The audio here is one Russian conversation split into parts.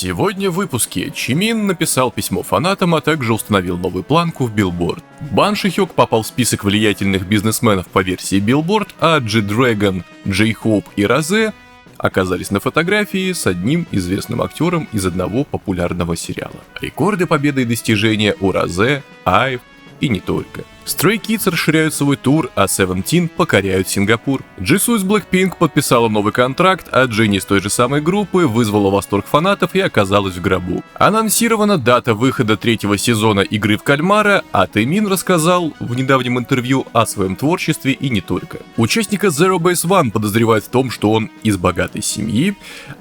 Сегодня в выпуске Чимин написал письмо фанатам, а также установил новую планку в Billboard. Бан Шихёк попал в список влиятельных бизнесменов по версии Billboard, а G-Dragon, J-Hope и Розе оказались на фотографии с одним известным актером из одного популярного сериала. Рекорды победы и достижения у Розе, Айв и не только. Stray Kids расширяют свой тур, а Seventeen покоряют Сингапур. Jisoo из Blackpink подписала новый контракт, а Jennie из той же самой группы вызвала восторг фанатов и оказалась в гробу. Анонсирована дата выхода третьего сезона «Игры в кальмара», а Taemin рассказал в недавнем интервью о своем творчестве и не только. Участника Zero Base One подозревают в том, что он из богатой семьи,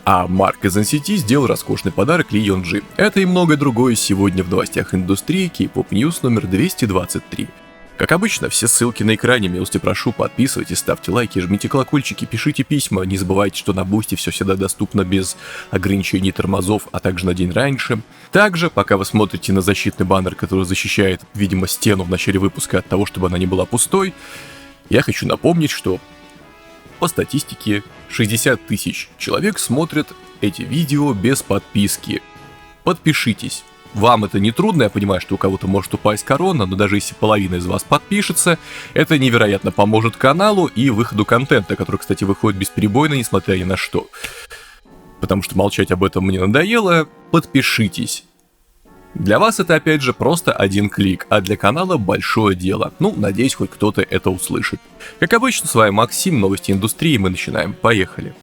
а Марк из NCT сделал роскошный подарок Ли Йонджи. Это и многое другое сегодня в новостях индустрии K-pop News номер 223. Как обычно, все ссылки на экране, милости прошу, подписывайтесь, ставьте лайки, жмите колокольчики, пишите письма, не забывайте, что на Бусти все всегда доступно без ограничений тормозов, а также на день раньше. Также, пока вы смотрите на защитный баннер, который защищает, видимо, стену в начале выпуска от того, чтобы она не была пустой, я хочу напомнить, что по статистике 60 тысяч человек смотрят эти видео без подписки. Подпишитесь. Вам это не трудно, я понимаю, что у кого-то может упасть корона, но даже если половина из вас подпишется, это невероятно поможет каналу и выходу контента, который, кстати, выходит бесперебойно, несмотря ни на что. Потому что молчать об этом мне надоело. Подпишитесь. Для вас это, опять же, просто один клик, а для канала большое дело. Ну, надеюсь, хоть кто-то это услышит. Как обычно, с вами Максим, новости индустрии, мы начинаем. Поехали.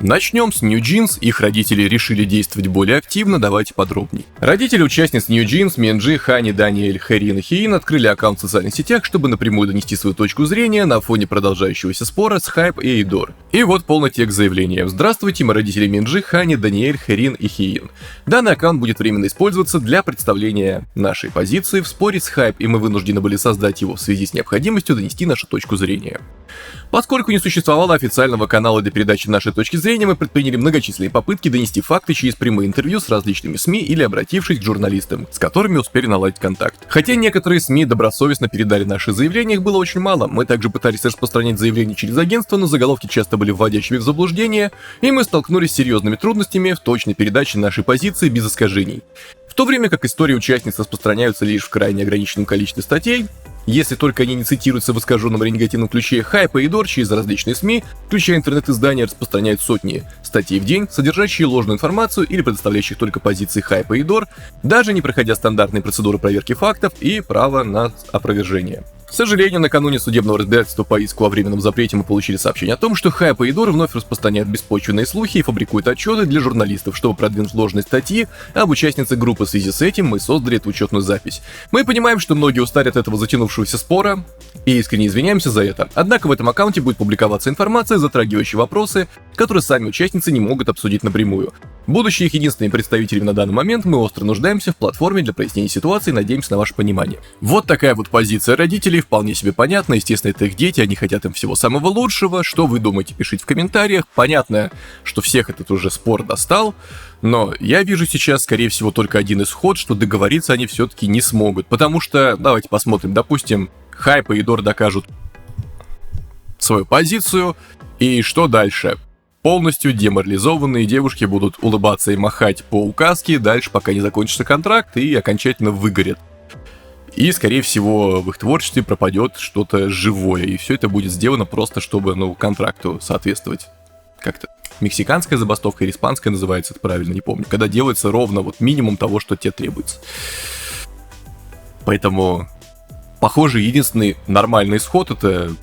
Начнем с New Jeans, их родители решили действовать более активно, давайте подробнее. Родители участниц New Jeans, Минджи, Хани, Даниэль, Хэрин и Хиин открыли аккаунт в социальных сетях, чтобы напрямую донести свою точку зрения на фоне продолжающегося спора с Hype и Эйдор. И вот полный текст заявления. Здравствуйте, мы родители Минджи, Хани, Даниэль, Хэрин и Хиин. Данный аккаунт будет временно использоваться для представления нашей позиции в споре с Hype, и мы вынуждены были создать его в связи с необходимостью донести нашу точку зрения. Поскольку не существовало официального канала для передачи нашей точки зрения, мы предприняли многочисленные попытки донести факты через прямые интервью с различными СМИ или обратившись к журналистам, с которыми успели наладить контакт. Хотя некоторые СМИ добросовестно передали наши заявления, их было очень мало. Мы также пытались распространять заявления через агентство, но заголовки часто были вводящими в заблуждение, и мы столкнулись с серьезными трудностями в точной передаче нашей позиции без искажений. В то время как истории участниц распространяются лишь в крайне ограниченном количестве статей, если только они не цитируются в искаженном или негативном ключе, Hype и Эйдор через различные СМИ, включая интернет-издания, распространяют сотни статей в день, содержащие ложную информацию или предоставляющих только позиции Hype и Эйдор, даже не проходя стандартные процедуры проверки фактов и права на опровержение. К сожалению, накануне судебного разбирательства по иску о временном запрете мы получили сообщение о том, что Hype и Эйдор вновь распространяют беспочвенные слухи и фабрикуют отчеты для журналистов, чтобы продвинуть ложные статьи об участнице группы. В связи с этим мы создали эту учетную запись. Мы понимаем, что многие устали от этого затянувшегося спора, и искренне извиняемся за это. Однако в этом аккаунте будет публиковаться информация, затрагивающая вопросы, которые сами участницы не могут обсудить напрямую. Будучи их единственными представителями на данный момент, мы остро нуждаемся в платформе для прояснения ситуации и надеемся на ваше понимание. Вот такая вот позиция родителей, вполне себе понятна, естественно, это их дети, они хотят им всего самого лучшего. Что вы думаете, пишите в комментариях. Понятно, что всех этот уже спор достал, но я вижу сейчас, скорее всего, только один исход, что договориться они все-таки не смогут, потому что, давайте посмотрим, допустим, Hype и Эйдор докажут свою позицию, и что дальше? Полностью деморализованные девушки будут улыбаться и махать по указке дальше, пока не закончится контракт и окончательно выгорят. И, скорее всего, в их творчестве пропадет что-то живое, и все это будет сделано просто, чтобы, контракту соответствовать. Как-то мексиканская забастовка или испанская называется, это правильно, не помню. Когда делается ровно минимум того, что тебе требуется. Поэтому, похоже, единственный нормальный исход — это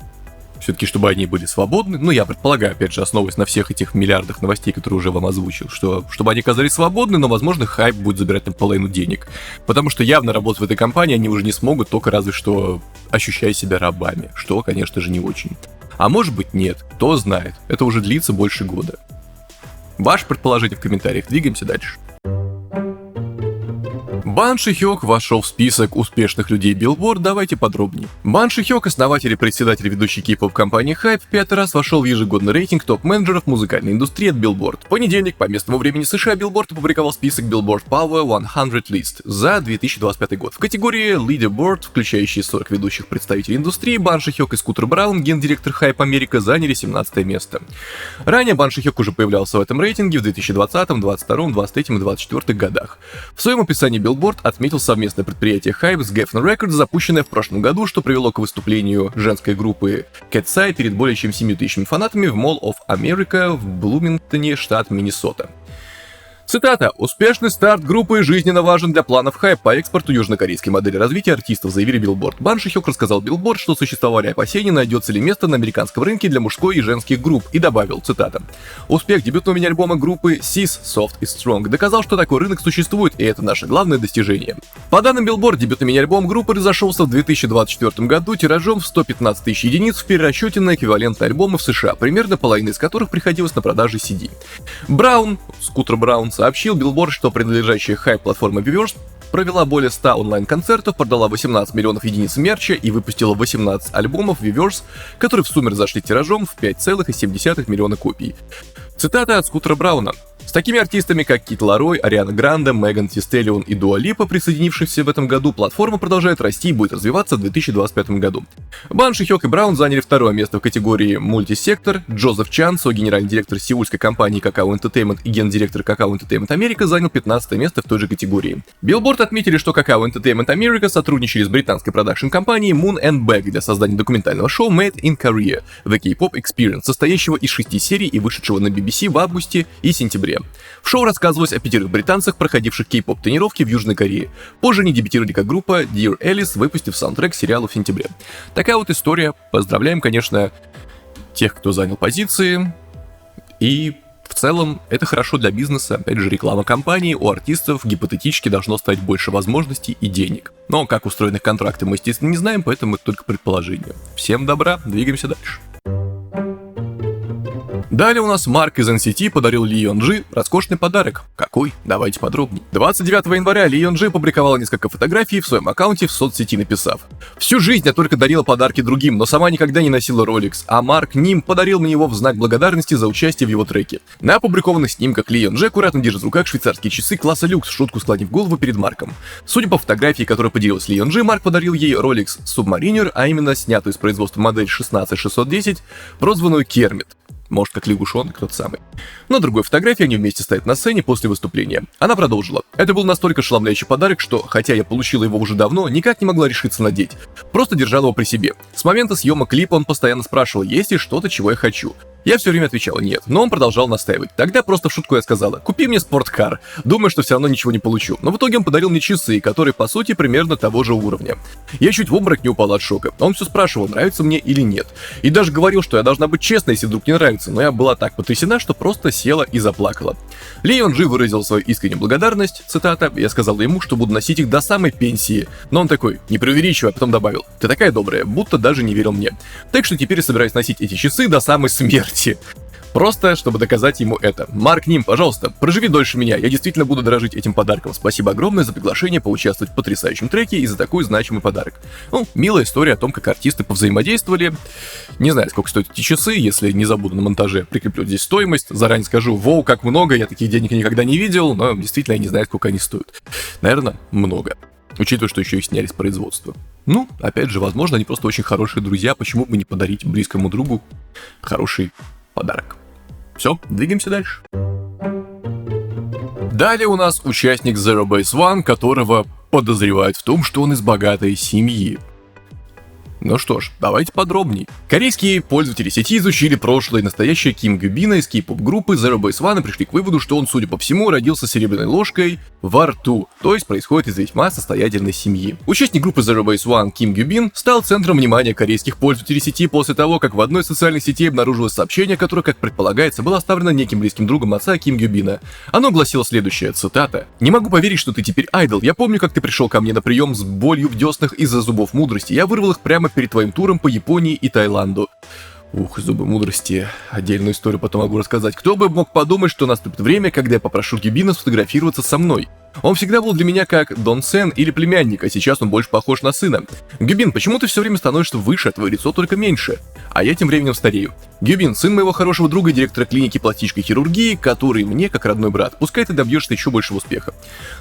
все-таки, чтобы они были свободны. Я предполагаю, опять же, основываясь на всех этих миллиардах новостей, которые уже вам озвучил, что чтобы они оказались свободны, но, возможно, Hype будет забирать там половину денег. Потому что явно работать в этой компании они уже не смогут, только разве что ощущая себя рабами, что, конечно же, не очень. А может быть, нет, кто знает, это уже длится больше года. Ваше предположение в комментариях, двигаемся дальше. Бан Ши-хёк вошел в список успешных людей Billboard, давайте подробнее. Бан Ши-хёк, основатель и председатель ведущей кей-поп компании Hype, в 5-й раз вошел в ежегодный рейтинг топ-менеджеров музыкальной индустрии от Billboard. В понедельник, по местному времени США, Billboard опубликовал список Billboard Power 100 List за 2025 год. В категории Leaderboard, включающей 40 ведущих представителей индустрии, Бан Ши-хёк и Скутер Браун, гендиректор Hype Америка, заняли 17 место. Ранее Бан Ши-хёк уже появлялся в этом рейтинге в 2020, 2022, 2023 и 2024 годах. В своем описании Billboard отметил совместное предприятие Hype с Geffen Records, запущенное в прошлом году, что привело к выступлению женской группы Cat's Eye перед более чем 7 тысячами фанатами в Mall of America в Блумингтоне, штат Миннесота. Цитата. «Успешный старт группы жизненно важен для планов Hype по экспорту южнокорейской модели развития артистов», заявили Billboard. Бан Ши-хёк рассказал Billboard, что существовали опасения, найдется ли место на американском рынке для мужской и женских групп, и добавил, цитата. «Успех дебютного мини-альбома группы Sis, Soft и Strong доказал, что такой рынок существует, и это наше главное достижение». По данным Billboard, дебютный мини-альбом группы разошелся в 2024 году тиражом в 115 тысяч единиц в перерасчете на эквивалентные альбомы в США, примерно половина из которых приходилось на продаже CD. Браун, Скутер Браун, сообщил Billboard, что принадлежащая Hype платформа Weverse провела более 100 онлайн-концертов, продала 18 миллионов единиц мерча и выпустила 18 альбомов Weverse, которые в сумме разошли тиражом в 5,7 миллиона копий. Цитата от Скутера Брауна. «С такими артистами, как Кид Ларой, Ариана Гранде, Меган Ти Стеллион и Дуа Липа, присоединившихся в этом году, платформа продолжает расти и будет развиваться в 2025 году». Бан Ши-хёк и Браун заняли второе место в категории «Мультисектор». Джозеф Чан, генеральный директор сеульской компании Kakao Entertainment и гендиректор Kakao Entertainment America, занял 15 место в той же категории. Billboard отметили, что Kakao Entertainment America сотрудничали с британской продакшн-компанией Moon & Back для создания документального шоу Made in Korea The K-Pop Experience, состоящего из 6 серий и вышедшего на BBC в августе и сентябре. В шоу рассказывалось о 5 британцах, проходивших кей-поп тренировки в Южной Корее. Позже они дебютировали как группа Dear Alice, выпустив саундтрек сериала в сентябре. Такая вот история. Поздравляем, конечно, тех, кто занял позиции. И в целом это хорошо для бизнеса. Опять же, реклама компании, у артистов гипотетически должно стать больше возможностей и денег. Но как устроены контракты, мы, естественно, не знаем, поэтому это только предположение. Всем добра, двигаемся дальше. Далее у нас Марк из NCT подарил Ли Йон-джи роскошный подарок. Какой? Давайте подробнее. 29 января Ли Йон-джи опубликовала несколько фотографий в своем аккаунте в соцсети, написав: «Всю жизнь я только дарила подарки другим, но сама никогда не носила Rolex, а Марк Ним подарил мне его в знак благодарности за участие в его треке». На опубликованных снимках Ли Йон-джи аккуратно держит в руках швейцарские часы класса люкс, в шутку склонив голову перед Марком. Судя по фотографии, которой поделилась Ли Йон-джи, Марк подарил ей Rolex Submariner, а именно снятую из производства модель 16610, прозванную Кермит. Может, как лягушонок, тот самый. На другой фотографии они вместе стоят на сцене после выступления. Она продолжила. «Это был настолько ошеломляющий подарок, что, хотя я получила его уже давно, никак не могла решиться надеть. Просто держала его при себе. С момента съемок клипа он постоянно спрашивал, есть ли что-то, чего я хочу. Я все время отвечала нет, но он продолжал настаивать. Тогда просто в шутку я сказала: купи мне спорткар. Думаю, что все равно ничего не получу. Но в итоге он подарил мне часы, которые по сути примерно того же уровня. Я чуть в обморок не упала от шока. Он все спрашивал, нравится мне или нет. И даже говорил, что я должна быть честной, если вдруг не нравится, но я была так потрясена, что просто села и заплакала». Ли Йон-джи выразил свою искреннюю благодарность, цитата: «Я сказала ему, что буду носить их до самой пенсии». Но он такой, не преувеличивая, а потом добавил: «Ты такая добрая, будто даже не верил мне. Так что теперь я собираюсь носить эти часы до самой смерти». Просто, чтобы доказать ему это. Марк Ним, пожалуйста, проживи дольше меня, я действительно буду дорожить этим подарком. Спасибо огромное за приглашение поучаствовать в потрясающем треке и за такой значимый подарок. Ну, милая история о том, как артисты повзаимодействовали. Не знаю, сколько стоят эти часы, если не забуду на монтаже, прикреплю здесь стоимость. Заранее скажу, воу, как много, я таких денег никогда не видел, но действительно я не знаю, сколько они стоят. Наверное, много. Учитывая, что еще их сняли с производства. Ну, опять же, возможно, они просто очень хорошие друзья, почему бы не подарить близкому другу хороший подарок. Все, двигаемся дальше. Далее у нас участник Zero Base One, которого подозревают в том, что он из богатой семьи. Ну что ж, давайте подробней. Корейские пользователи сети изучили прошлое и настоящее Ким Гюбина из кей-поп-группы Zero Base One и пришли к выводу, что он, судя по всему, родился с серебряной ложкой во рту, то есть происходит из весьма состоятельной семьи. Участник группы Zero Base One Ким Гюбин стал центром внимания корейских пользователей сети после того, как в одной из социальных сетей обнаружилось сообщение, которое, как предполагается, было оставлено неким близким другом отца Ким Гюбина. Оно гласило следующее, цитата: «Не могу поверить, что ты теперь айдол. Я помню, как ты пришел ко мне на прием с болью в деснах из-за зубов мудрости. Я вырвал их прямо перед твоим туром по Японии и Таиланду». Ух, зубы мудрости. Отдельную историю потом могу рассказать. Кто бы мог подумать, что наступит время, когда я попрошу Гюбина сфотографироваться со мной. Он всегда был для меня как Дон Сен или племянник, а сейчас он больше похож на сына. Гюбин, почему ты все время становишься выше, а твое лицо только меньше? А я тем временем старею. Гюбин, сын моего хорошего друга, директора клиники пластической хирургии, который мне как родной брат. Пускай ты добьешься еще большего успеха.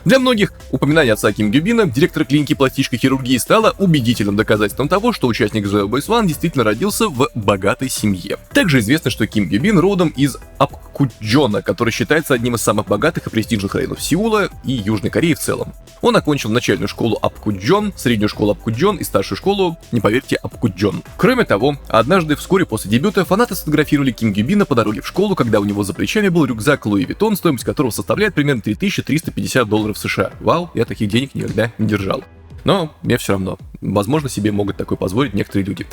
Для многих упоминание отца Ким Гюбина, директора клиники пластической хирургии, стало убедительным доказательством того, что участник The Boys One действительно родился в богатой семье. Также известно, что Ким Гюбин родом из Апкуджона, который считается одним из самых богатых и престижных районов Сеула и Южной Кореи в целом. Он окончил начальную школу Апкуджон, среднюю школу Апкуджон и старшую школу, не поверьте, Апкуджон. Кроме того, однажды вскоре после дебюта фанаты сфотографировали Ким Гюбина по дороге в школу, когда у него за плечами был рюкзак Луи Виттон, стоимость которого составляет примерно $3350 США. Вау, я таких денег никогда не держал. Но мне все равно. Возможно, себе могут такое позволить некоторые люди.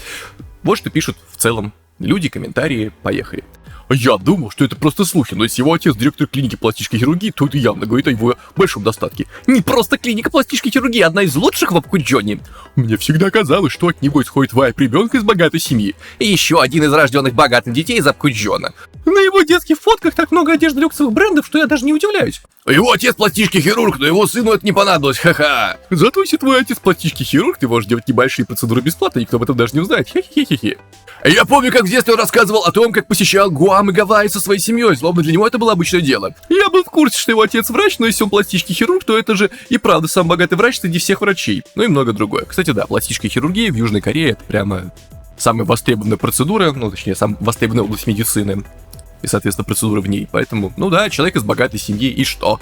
Вот что пишут в целом люди, комментарии, поехали. Я думал, что это просто слухи, но если его отец директор клиники пластической хирургии, то это явно говорит о его большом достатке. Не просто клиника пластической хирургии, одна из лучших в Апкуджоне. Мне всегда казалось, что от него исходит вайб ребенка из богатой семьи. И еще один из рожденных богатых детей из Апкуджона. На его детских фотках так много одежды люксовых брендов, что я даже не удивляюсь. Его отец пластический хирург, но его сыну это не понадобилось, ха-ха. Зато если твой отец пластический хирург, ты можешь делать небольшие процедуры бесплатно, никто об этом даже не узнает. Хе-хе-хе-хе. Я помню, как в детстве он рассказывал о том, как посещал Гуам и Гавайи со своей семьей, словно для него это было обычное дело. Я был в курсе, что его отец врач, но если он пластический хирург, то это же и правда самый богатый врач среди всех врачей. Ну и много другое. Кстати, да, пластическая хирургия в Южной Корее — это прямо самая востребованная процедура, ну точнее, самая востребованная область медицины. И, соответственно, процедуры в ней. Поэтому, ну да, человек из богатой семьи, и что?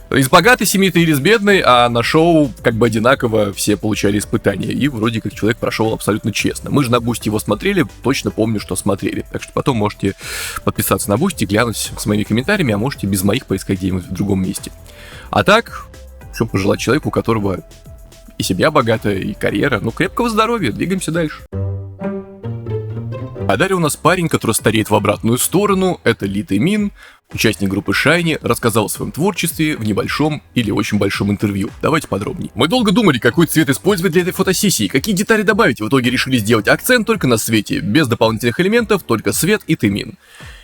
Из богатой семьи ты или из бедной, а на шоу как бы одинаково все получали испытания. И вроде как человек прошел абсолютно честно. Мы же на Бусти его смотрели, точно помню, что смотрели. Так что потом можете подписаться на Бусти, глянуть с моими комментариями, а можете без моих поискать где-нибудь в другом месте. А так, что пожелать человеку, у которого и семья богатая, и карьера. Ну, крепкого здоровья, двигаемся дальше. А далее у нас парень, который стареет в обратную сторону, это Ли Тэ Мин, участник группы Shiny, рассказал о своем творчестве в небольшом или очень большом интервью. Давайте подробнее. Мы долго думали, какой цвет использовать для этой фотосессии, какие детали добавить, в итоге решили сделать акцент только на свете, без дополнительных элементов, только свет и Тэ Мин.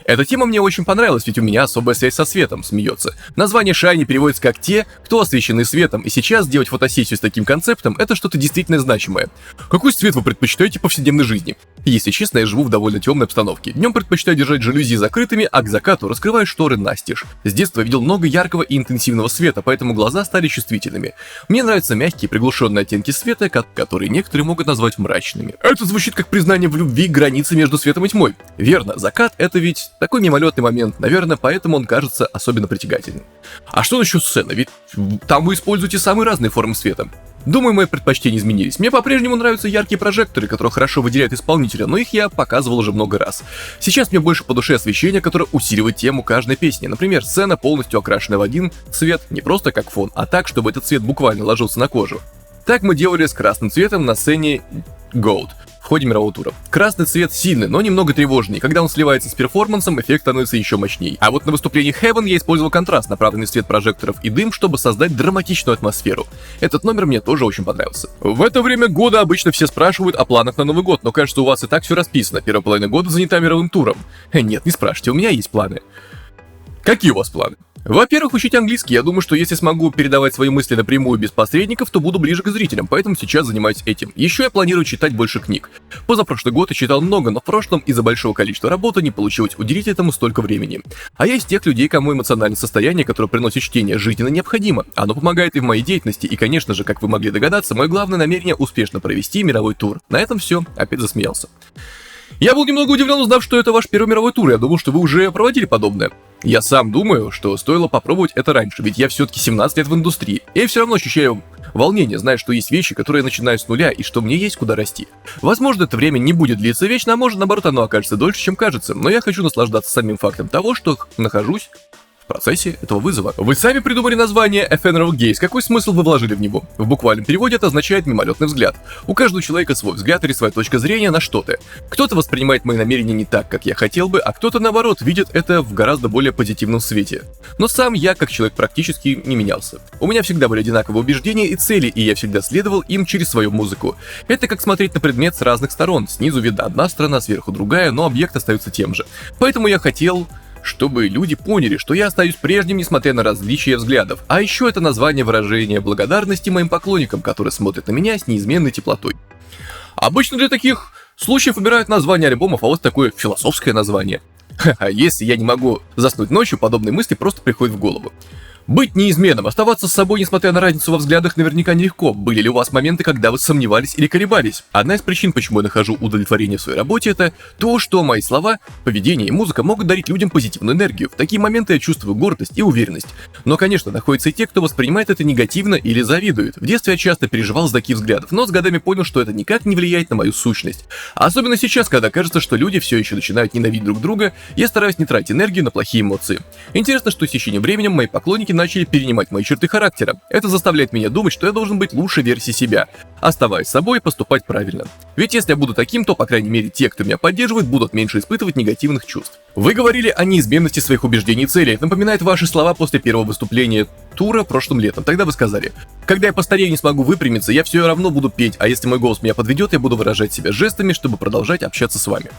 Эта тема мне очень понравилась, ведь у меня особая связь со светом, смеется. Название Shiny переводится как «те, кто освещены светом», и сейчас сделать фотосессию с таким концептом — это что-то действительно значимое. Какой цвет вы предпочитаете в повседневной жизни? Если честно, я живу в довольно темной обстановке. Днем предпочитаю держать жалюзи закрытыми, а к закату раскрываю шторы настежь. С детства я видел много яркого и интенсивного света, поэтому глаза стали чувствительными. Мне нравятся мягкие, приглушенные оттенки света, которые некоторые могут назвать мрачными. Это звучит как признание в любви к границе между светом и тьмой. Верно, закат — это ведь такой мимолетный момент, наверное, поэтому он кажется особенно притягательным. А что насчет сцены? Ведь там вы используете самые разные формы света. Думаю, мои предпочтения изменились. Мне по-прежнему нравятся яркие прожекторы, которые хорошо выделяют исполнителя, но их я показывал уже много раз. Сейчас мне больше по душе освещение, которое усиливает тему каждой песни. Например, сцена, полностью окрашенная в один цвет, не просто как фон, а так, чтобы этот цвет буквально ложился на кожу. Так мы делали с красным цветом на сцене Goat в ходе мирового тура. Красный цвет сильный, но немного тревожный. Когда он сливается с перформансом, эффект становится еще мощнее. А вот на выступлении Heaven я использовал контраст, направленный свет прожекторов и дым, чтобы создать драматичную атмосферу. Этот номер мне тоже очень понравился. В это время года обычно все спрашивают о планах на Новый год, но кажется, у вас и так все расписано. Первая половина года занята мировым туром. Нет, не спрашивайте, у меня есть планы. Какие у вас планы? Во-первых, учить английский. Я думаю, что если смогу передавать свои мысли напрямую без посредников, то буду ближе к зрителям, поэтому сейчас занимаюсь этим. Еще я планирую читать больше книг. Позапрошлый год я читал много, но в прошлом из-за большого количества работы не получилось уделить этому столько времени. А я из тех людей, кому эмоциональное состояние, которое приносит чтение, жизненно необходимо. Оно помогает и в моей деятельности, и, конечно же, как вы могли догадаться, мое главное намерение успешно провести мировой тур. На этом все, опять засмеялся. Я был немного удивлен, узнав, что это ваш первый мировой тур. Я думал, что вы уже проводили подобное. Я сам думаю, что стоило попробовать это раньше, ведь я все-таки 17 лет в индустрии. И я все равно ощущаю волнение, зная, что есть вещи, которые я начинаю с нуля, и что мне есть куда расти. Возможно, это время не будет длиться вечно, а может, наоборот, оно окажется дольше, чем кажется. Но я хочу наслаждаться самим фактом того, что нахожусь в процессе этого вызова. Вы сами придумали название Ephemeral Gaze. Какой смысл вы вложили в него? В буквальном переводе это означает мимолетный взгляд. У каждого человека свой взгляд или своя точка зрения на что-то. Кто-то воспринимает мои намерения не так, как я хотел бы, а кто-то, наоборот, видит это в гораздо более позитивном свете. Но сам я, как человек, практически не менялся. У меня всегда были одинаковые убеждения и цели, и я всегда следовал им через свою музыку. Это как смотреть на предмет с разных сторон. Снизу видна одна сторона, сверху другая, но объект остается тем же. Поэтому я хотел Чтобы люди поняли, что я остаюсь прежним, несмотря на различия взглядов. А еще это название выражения благодарности моим поклонникам, которые смотрят на меня с неизменной теплотой. Обычно для таких случаев выбирают название альбомов, а вот такое философское название. А если я не могу заснуть ночью, подобные мысли просто приходят в голову. Быть неизменным, оставаться с собой, несмотря на разницу во взглядах, наверняка нелегко. Были ли у вас моменты, когда вы сомневались или колебались? Одна из причин, почему я нахожу удовлетворение в своей работе, это то, что мои слова, поведение и музыка могут дарить людям позитивную энергию. В такие моменты я чувствую гордость и уверенность. Но, конечно, находятся и те, кто воспринимает это негативно или завидует. В детстве я часто переживал за таких взглядов, но с годами понял, что это никак не влияет на мою сущность. Особенно сейчас, когда кажется, что люди все еще начинают ненавидеть друг друга, я стараюсь не тратить энергию на плохие эмоции. Интересно, что с течением времени мои поклонники начали перенимать мои черты характера. Это заставляет меня думать, что я должен быть лучшей версией себя, оставаясь собой и поступать правильно. Ведь если я буду таким, то, по крайней мере, те, кто меня поддерживает, будут меньше испытывать негативных чувств. Вы говорили о неизменности своих убеждений и целей. Это напоминает ваши слова после первого выступления тура прошлым летом. Тогда вы сказали: когда я постарею и не смогу выпрямиться, я все равно буду петь, а если мой голос меня подведет, я буду выражать себя жестами, чтобы продолжать общаться с вами.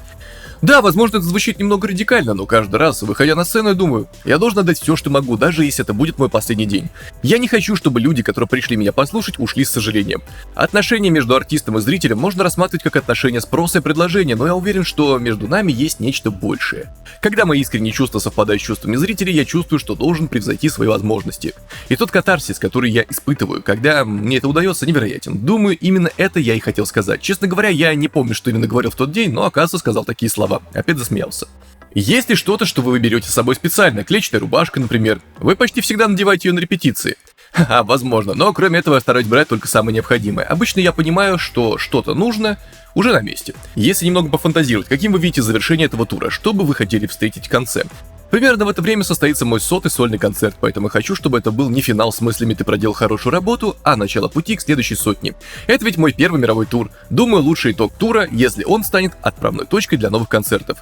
Да, возможно, это звучит немного радикально, но каждый раз, выходя на сцену, я думаю, я должен отдать все, что могу, даже если это будет мой последний день. Я не хочу, чтобы люди, которые пришли меня послушать, ушли с сожалением. Отношения между артистом и зрителем можно рассматривать как отношения спроса и предложения, но я уверен, что между нами есть нечто большее. Когда мои искренние чувства совпадают с чувствами зрителей, я чувствую, что должен превзойти свои возможности. И тот катарсис, который я испытываю, когда мне это удается, невероятен. Думаю, именно это я и хотел сказать. Честно говоря, я не помню, что именно говорил в тот день, но, оказывается, сказал такие слова. Опять засмеялся. Есть ли что-то, что вы берете с собой специально? Клетчатая рубашка, например. Вы почти всегда надеваете ее на репетиции. Ха-ха, возможно, но кроме этого я стараюсь брать только самое необходимое. Обычно я понимаю, что что-то нужно уже на месте. Если немного пофантазировать, каким вы видите завершение этого тура, что бы вы хотели встретить в конце? Примерно в это время состоится мой 100-й сольный концерт, поэтому я хочу, чтобы это был не финал с мыслями «ты проделал хорошую работу», а начало пути к следующей сотне. Это ведь мой первый мировой тур. Думаю, лучший итог тура, если он станет отправной точкой для новых концертов.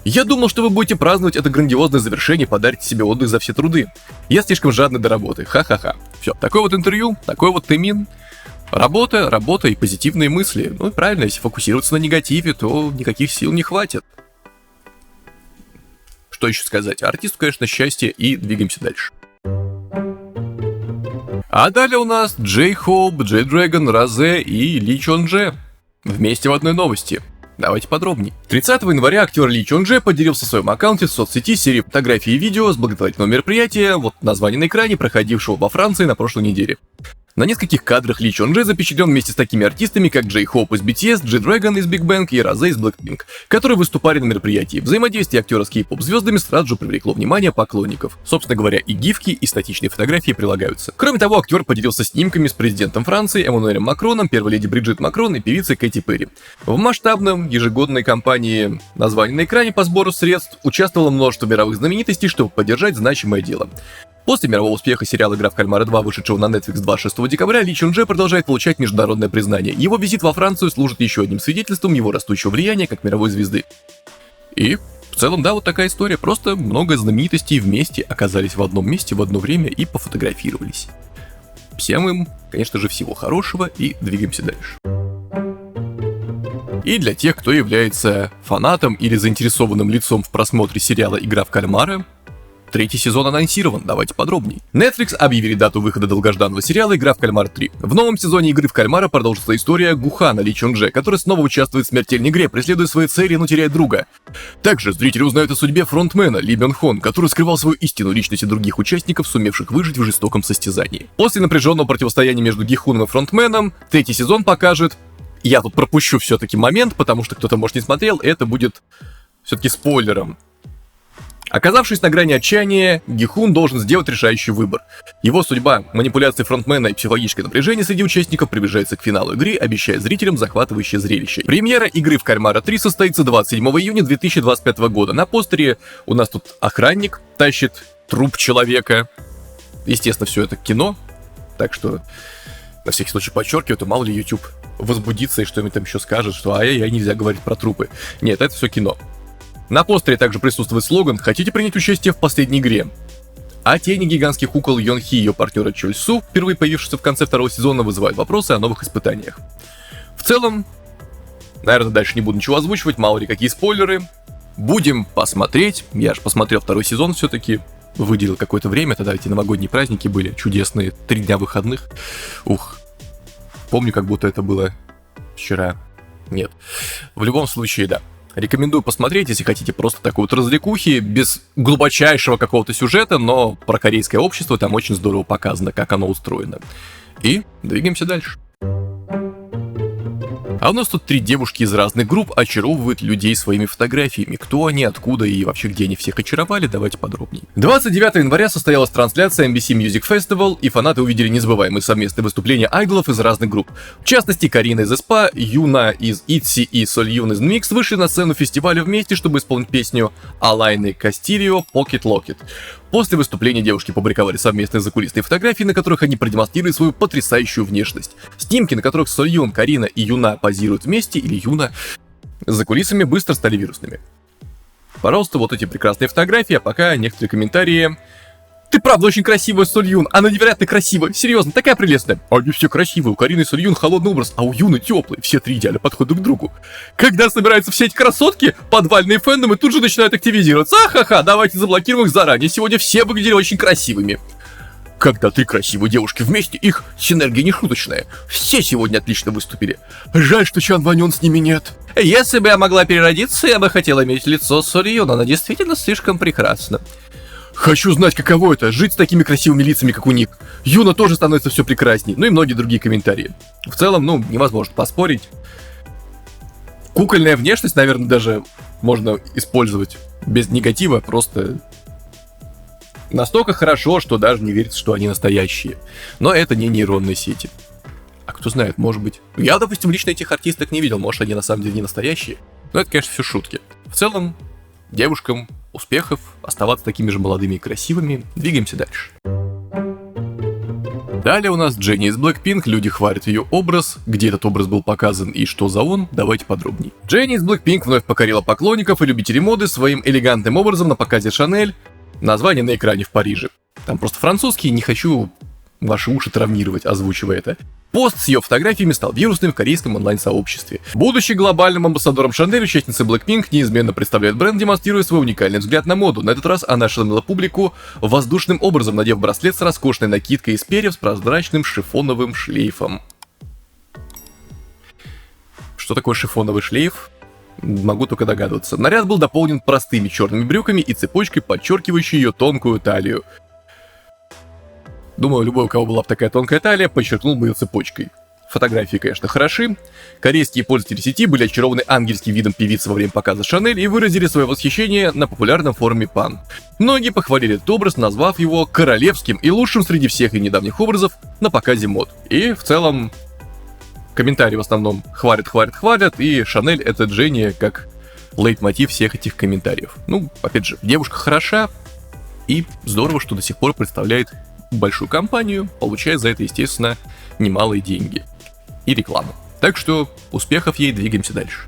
Я думал, что вы будете праздновать это грандиозное завершение и подарите себе отдых за все труды. Я слишком жадный до работы, ха-ха-ха. Все, такое вот интервью, такой вот тымин. Работа, работа и позитивные мысли. Ну и правильно, если фокусироваться на негативе, то никаких сил не хватит. Что еще сказать? Артисту, конечно, счастье, и двигаемся дальше. А далее у нас Джей Хоуп, G-Dragon, Розе и Ли Чон Дже. Вместе в одной новости. Давайте подробнее. 30 января актер Ли Чон Дже поделился в своем аккаунте в соцсети серией фотографий и видео с благотворительного мероприятия, вот название на экране, проходившего во Франции на прошлой неделе. На нескольких кадрах Ли Чон Дже запечатлен вместе с такими артистами, как Джей Хоуп из BTS, G-Dragon из Big Bang и Розе из Blackpink, которые выступали на мероприятии. Взаимодействие актера с кей-поп звездами сразу же привлекло внимание поклонников. Собственно говоря, и гифки, и статичные фотографии прилагаются. Кроме того, актер поделился снимками с президентом Франции Эммануэлем Макроном, первой леди Бриджит Макрон и певицей Кэти Перри. В масштабном ежегодной кампании названия на экране по сбору средств участвовало множество мировых знаменитостей, чтобы поддержать значимое дело. После мирового успеха сериала «Игра в кальмара 2», вышедшего на Netflix 26 декабря, Ли Чон Дже продолжает получать международное признание. Его визит во Францию служит еще одним свидетельством его растущего влияния как мировой звезды. И в целом, да, вот такая история. Просто много знаменитостей вместе оказались в одном месте в одно время и пофотографировались. Всем им, конечно же, всего хорошего и двигаемся дальше. И для тех, кто является фанатом или заинтересованным лицом в просмотре сериала «Игра в кальмара», третий сезон анонсирован, давайте подробней. Netflix объявили дату выхода долгожданного сериала «Игра в кальмара 3». В новом сезоне «Игры в кальмара» продолжится история Гухана Ли Чон Дже, который снова участвует в смертельной игре, преследуя свои цели, но теряет друга. Также зрители узнают о судьбе фронтмена Ли Бён Хон, который скрывал свою истинную личность от других участников, сумевших выжить в жестоком состязании. После напряженного противостояния между Гихуном и фронтменом, третий сезон покажет... Я тут пропущу все-таки момент, потому что кто-то, может, не смотрел, это будет все-таки спойлером. Оказавшись на грани отчаяния, Гихун должен сделать решающий выбор. Его судьба, манипуляции фронтмена и психологическое напряжение среди участников приближается к финалу игры, обещая зрителям захватывающее зрелище. Премьера «Игры в кальмара 3» состоится 27 июня 2025 года. На постере у нас тут охранник тащит труп человека. Естественно, все это кино, так что на всякий случай подчеркиваю, то мало ли YouTube возбудится и что-нибудь там еще скажет, что ай-яй-яй, нельзя говорить про трупы. Нет, это все кино. На постере также присутствует слоган «Хотите принять участие в последней игре?». А тени гигантских кукол Йон Хи и ее партнера Чоль Су, впервые появившиеся в конце второго сезона, вызывают вопросы о новых испытаниях. В целом, наверное, дальше не буду ничего озвучивать, мало ли какие спойлеры. будем посмотреть. Я же посмотрел второй сезон все-таки. Выделил какое-то время, тогда эти новогодние праздники были чудесные, 3 дня выходных. Ух, помню, как будто это было вчера. Нет. В любом случае, да. Рекомендую посмотреть, если хотите просто такой вот развлекухи, без глубочайшего какого-то сюжета, но про корейское общество там очень здорово показано, как оно устроено. И двигаемся дальше. А у нас тут 3 девушки из разных групп очаровывают людей своими фотографиями. Кто они, откуда и вообще где они всех очаровали, давайте подробнее. 29 января состоялась трансляция MBC Music Festival, и фанаты увидели незабываемые совместные выступления айдолов из разных групп. В частности, Карина из aespa, Юна из ITZY и Сольюн из NMIXX вышли на сцену фестиваля вместе, чтобы исполнить песню Алайны Кастильо Pocket Locket. После выступления девушки публиковали совместные закулисные фотографии, на которых они продемонстрировали свою потрясающую внешность. Снимки, на которых Сольюн, Карина и Юна позируют вместе, или Юна, за кулисами быстро стали вирусными. Пожалуйста, вот эти прекрасные фотографии, а пока некоторые комментарии. Ты правда очень красивая, Сольюн, она невероятно красивая, серьезно, такая прелестная. Они все красивые, у Карины и Сольюн холодный образ, а у Юны теплый, все 3 идеально подходят друг к другу. Когда собираются все эти красотки, подвальные фэндомы тут же начинают активизироваться. Ха-ха, давайте заблокируем их заранее, сегодня все выглядели очень красивыми. Когда 3 красивые девушки вместе, их синергия не шуточная. Все сегодня отлично выступили. Жаль, что Чан Ваньон с ними нет. Если бы я могла переродиться, я бы хотела иметь лицо Сольюн, она действительно слишком прекрасна. Хочу знать, каково это, жить с такими красивыми лицами, как у них. Юна тоже становится все прекрасней, ну и многие другие комментарии. В целом, невозможно поспорить. Кукольная внешность, наверное, даже можно использовать без негатива, просто настолько хорошо, что даже не верится, что они настоящие. Но это не нейронные сети. А кто знает, может быть. Я, допустим, лично этих артисток не видел, может, они на самом деле не настоящие. Но это, конечно, все шутки. В целом, девушкам успехов, оставаться такими же молодыми и красивыми. Двигаемся дальше. Далее у нас Дженни из Blackpink, люди хвалят ее образ, где этот образ был показан и что за он, давайте подробнее. Дженни из Blackpink вновь покорила поклонников и любителей моды своим элегантным образом на показе Chanel. Название на экране в Париже. Там просто французский, не хочу ваши уши травмировать, озвучивая это. Пост с ее фотографиями стал вирусным в корейском онлайн-сообществе. Будучи глобальным амбассадором Chanel, участница Blackpink неизменно представляет бренд, демонстрируя свой уникальный взгляд на моду. На этот раз она ошеломила публику воздушным образом, надев браслет с роскошной накидкой из перьев с прозрачным шифоновым шлейфом. Что такое шифоновый шлейф? Могу только догадываться. Наряд был дополнен простыми черными брюками и цепочкой, подчеркивающей ее тонкую талию. Думаю, любой, у кого была бы такая тонкая талия, подчеркнул бы ее цепочкой. Фотографии, конечно, хороши. Корейские пользователи сети были очарованы ангельским видом певицы во время показа Chanel и выразили свое восхищение на популярном форуме Pan. Многие похвалили этот образ, назвав его королевским и лучшим среди всех и недавних образов на показе мод. И в целом комментарии в основном хвалят, и Chanel это Дженни как лейтмотив всех этих комментариев. Опять же, девушка хороша, и здорово, что до сих пор представляет большую компанию, получая за это, естественно, немалые деньги и рекламу. Так что успехов ей, двигаемся дальше.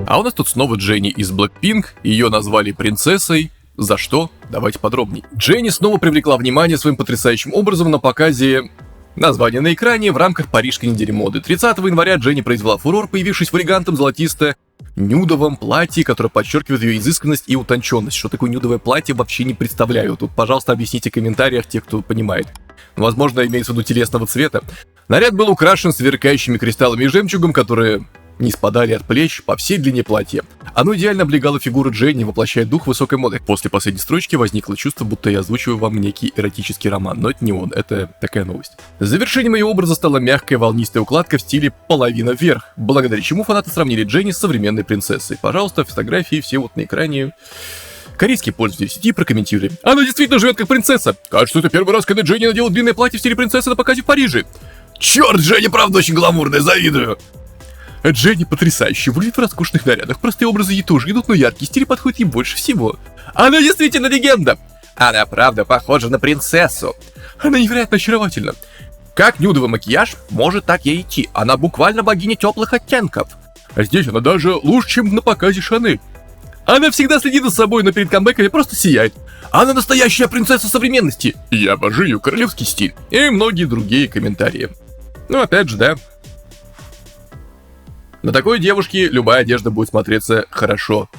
А у нас тут снова Дженни из Blackpink, ее назвали принцессой. За что? Давайте подробнее. Дженни снова привлекла внимание своим потрясающим образом на показе. Название на экране в рамках Парижской недели моды. 30 января Дженни произвела фурор, появившись в элегантном золотисто-нюдовом платье, которое подчеркивает ее изысканность и утонченность. Что такое нюдовое платье, вообще не представляю. Тут, пожалуйста, объясните в комментариях те, кто понимает. Возможно, имеется в виду телесного цвета. Наряд был украшен сверкающими кристаллами и жемчугом, которые не спадали от плеч по всей длине платья. Оно идеально облегало фигуру Дженни, воплощая дух высокой моды. После последней строчки возникло чувство, будто я озвучиваю вам некий эротический роман, но это не он, это такая новость. Завершением ее образа стала мягкая волнистая укладка в стиле половина вверх, благодаря чему фанаты сравнили Дженни с современной принцессой. Пожалуйста, фотографии все вот на экране. Корейские пользователи сети прокомментировали: она действительно живет как принцесса. Кажется, это первый раз, когда Дженни надела длинное платье в стиле принцессы на показе в Париже. Черт, Дженни правда очень гламурная, завидую. Дженни потрясающе выглядит в роскошных нарядах. Простые образы ей тоже идут, но яркий стиль подходит ей больше всего. Она действительно легенда. Она правда похожа на принцессу. Она невероятно очаровательна. Как нюдовый макияж может так ей идти? Она буквально богиня теплых оттенков. А здесь она даже лучше, чем на показе Chanel. Она всегда следит за собой, но перед камбэками просто сияет. Она настоящая принцесса современности. Я обожаю ее королевский стиль. И многие другие комментарии. Опять же, да. На такой девушке любая одежда будет смотреться хорошо.